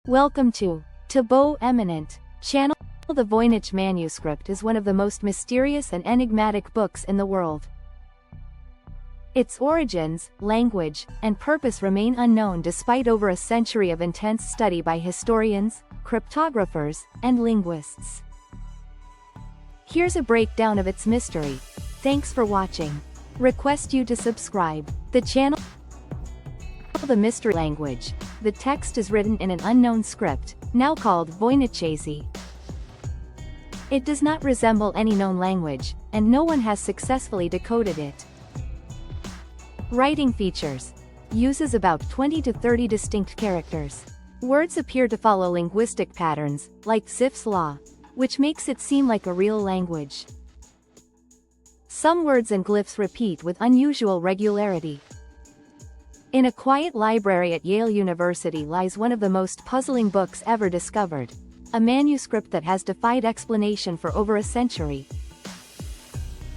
Welcome to Tableau Eminent channel. The Voynich Manuscript is one of the most mysterious and enigmatic books in the world. Its origins, language, and purpose remain unknown despite over a century of intense study by historians, cryptographers, and linguists. Here's a breakdown of its mystery. Thanks for watching. Request you to subscribe the channel. The mystery language. The text is written in an unknown script, now called Voynich. It does not resemble any known language, and no one has successfully decoded it. Writing features. Uses about 20 to 30 distinct characters. Words appear to follow linguistic patterns, like Zipf's law, which makes it seem like a real language. Some words and glyphs repeat with unusual regularity. In a quiet library at Yale University lies one of the most puzzling books ever discovered, a manuscript that has defied explanation for over a century.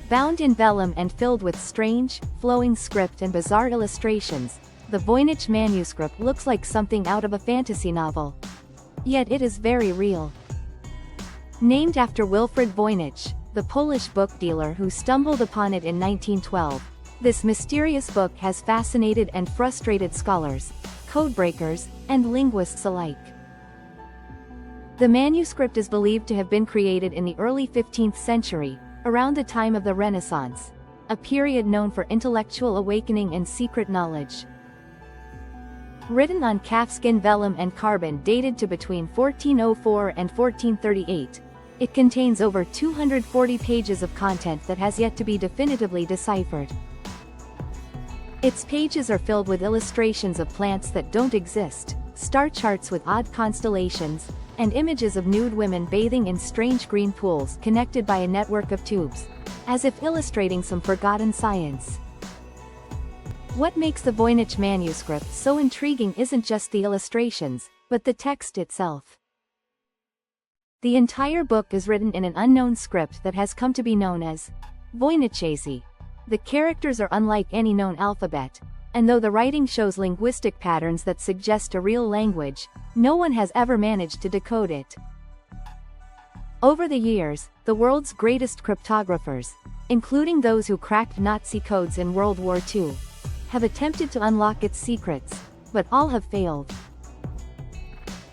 Bound in vellum and filled with strange, flowing script and bizarre illustrations, the Voynich Manuscript looks like something out of a fantasy novel. Yet it is very real. Named after Wilfred Voynich, the Polish book dealer who stumbled upon it in 1912, this mysterious book has fascinated and frustrated scholars, codebreakers, and linguists alike. The manuscript is believed to have been created in the early 15th century, around the time of the Renaissance, a period known for intellectual awakening and secret knowledge. Written on calfskin vellum and carbon dated to between 1404 and 1438, it contains over 240 pages of content that has yet to be definitively deciphered. Its pages are filled with illustrations of plants that don't exist, star charts with odd constellations, and images of nude women bathing in strange green pools connected by a network of tubes, as if illustrating some forgotten science. What makes the Voynich manuscript so intriguing isn't just the illustrations, but the text itself. The entire book is written in an unknown script that has come to be known as Voynich. The characters are unlike any known alphabet, and though the writing shows linguistic patterns that suggest a real language, no one has ever managed to decode it. Over the years, the world's greatest cryptographers, including those who cracked Nazi codes in World War II, have attempted to unlock its secrets, but all have failed.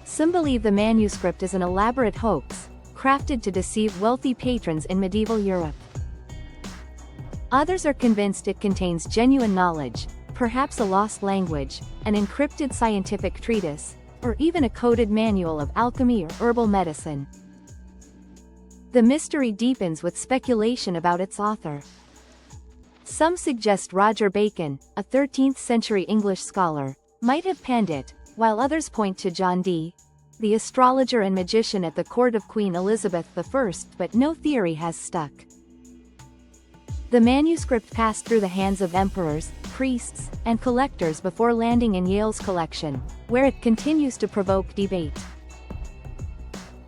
Some believe the manuscript is an elaborate hoax, crafted to deceive wealthy patrons in medieval Europe. Others are convinced it contains genuine knowledge, perhaps a lost language, an encrypted scientific treatise, or even a coded manual of alchemy or herbal medicine. The mystery deepens with speculation about its author. Some suggest Roger Bacon, a 13th century English scholar, might have penned it, while others point to John Dee, the astrologer and magician at the court of Queen Elizabeth I, but no theory has stuck. The manuscript passed through the hands of emperors, priests, and collectors before landing in Yale's collection, where it continues to provoke debate.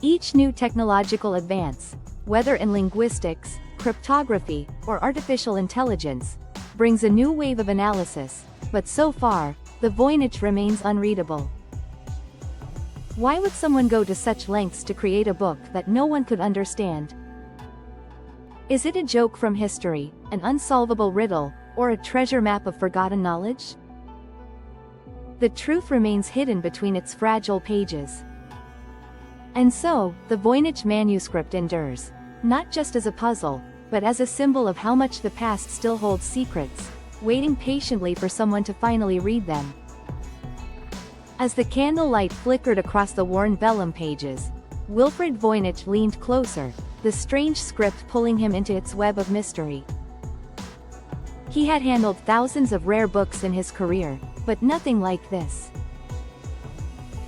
Each new technological advance, whether in linguistics, cryptography, or artificial intelligence, brings a new wave of analysis, but so far, the Voynich remains unreadable. Why would someone go to such lengths to create a book that no one could understand? Is it a joke from history, an unsolvable riddle, or a treasure map of forgotten knowledge? The truth remains hidden between its fragile pages. And so, the Voynich manuscript endures, not just as a puzzle, but as a symbol of how much the past still holds secrets, waiting patiently for someone to finally read them. As the candlelight flickered across the worn vellum pages, Wilfred Voynich leaned closer, the strange script pulling him into its web of mystery. He had handled thousands of rare books in his career, but nothing like this.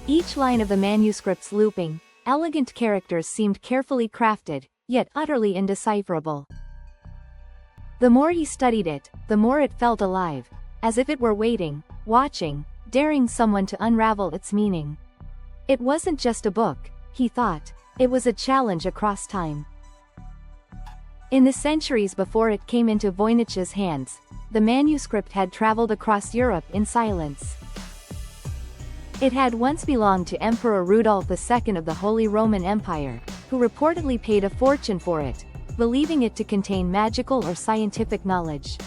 Each line of the manuscript's looping, elegant characters seemed carefully crafted, yet utterly indecipherable. The more he studied it, the more it felt alive, as if it were waiting, watching, daring someone to unravel its meaning. It wasn't just a book, he thought, it was a challenge across time. In the centuries before it came into Voynich's hands, the manuscript had traveled across Europe in silence. It had once belonged to Emperor Rudolf II of the Holy Roman Empire, who reportedly paid a fortune for it, believing it to contain magical or scientific knowledge.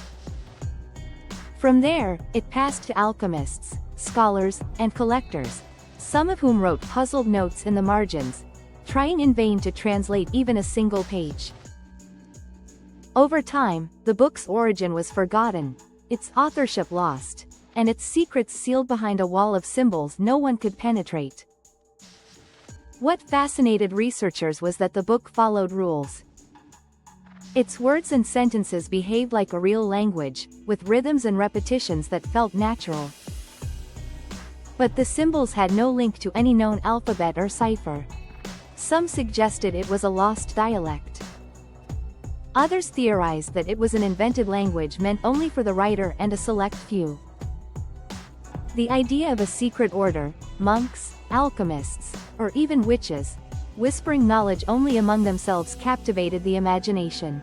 From there, it passed to alchemists, scholars, and collectors, some of whom wrote puzzled notes in the margins, trying in vain to translate even a single page. Over time, the book's origin was forgotten, its authorship lost, and its secrets sealed behind a wall of symbols no one could penetrate. What fascinated researchers was that the book followed rules. Its words and sentences behaved like a real language, with rhythms and repetitions that felt natural. But the symbols had no link to any known alphabet or cipher. Some suggested it was a lost dialect. Others theorized that it was an invented language meant only for the writer and a select few. The idea of a secret order, monks, alchemists, or even witches, whispering knowledge only among themselves captivated the imagination.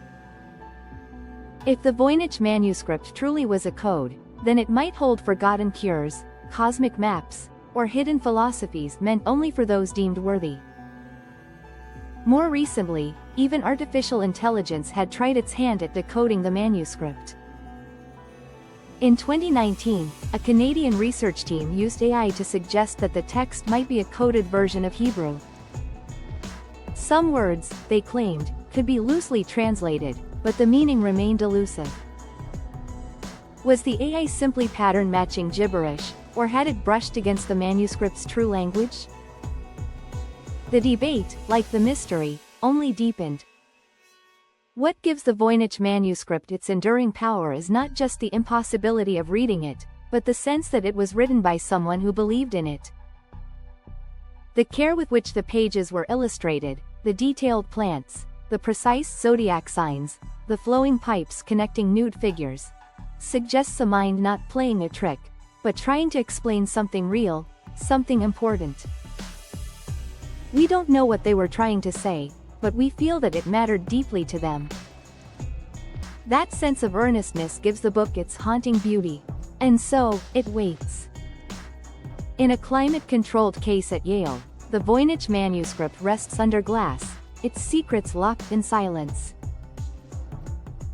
If the Voynich Manuscript truly was a code, then it might hold forgotten cures, cosmic maps, or hidden philosophies meant only for those deemed worthy. More recently, even artificial intelligence had tried its hand at decoding the manuscript. In 2019, a Canadian research team used AI to suggest that the text might be a coded version of Hebrew. Some words, they claimed, could be loosely translated, but the meaning remained elusive. Was the AI simply pattern matching gibberish, or had it brushed against the manuscript's true language? The debate, like the mystery, only deepened. What gives the Voynich Manuscript its enduring power is not just the impossibility of reading it, but the sense that it was written by someone who believed in it. The care with which the pages were illustrated, the detailed plants, the precise zodiac signs, the flowing pipes connecting nude figures, suggests a mind not playing a trick, but trying to explain something real, something important. We don't know what they were trying to say, but we feel that it mattered deeply to them. That sense of earnestness gives the book its haunting beauty. And so, it waits. In a climate-controlled case at Yale, the Voynich Manuscript rests under glass, its secrets locked in silence.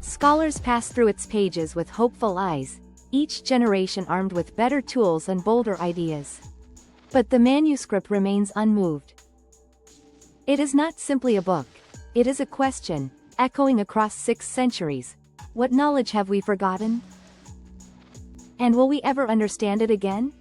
Scholars pass through its pages with hopeful eyes, each generation armed with better tools and bolder ideas. But the manuscript remains unmoved. It is not simply a book. It is a question, echoing across 6 centuries. What knowledge have we forgotten? And will we ever understand it again?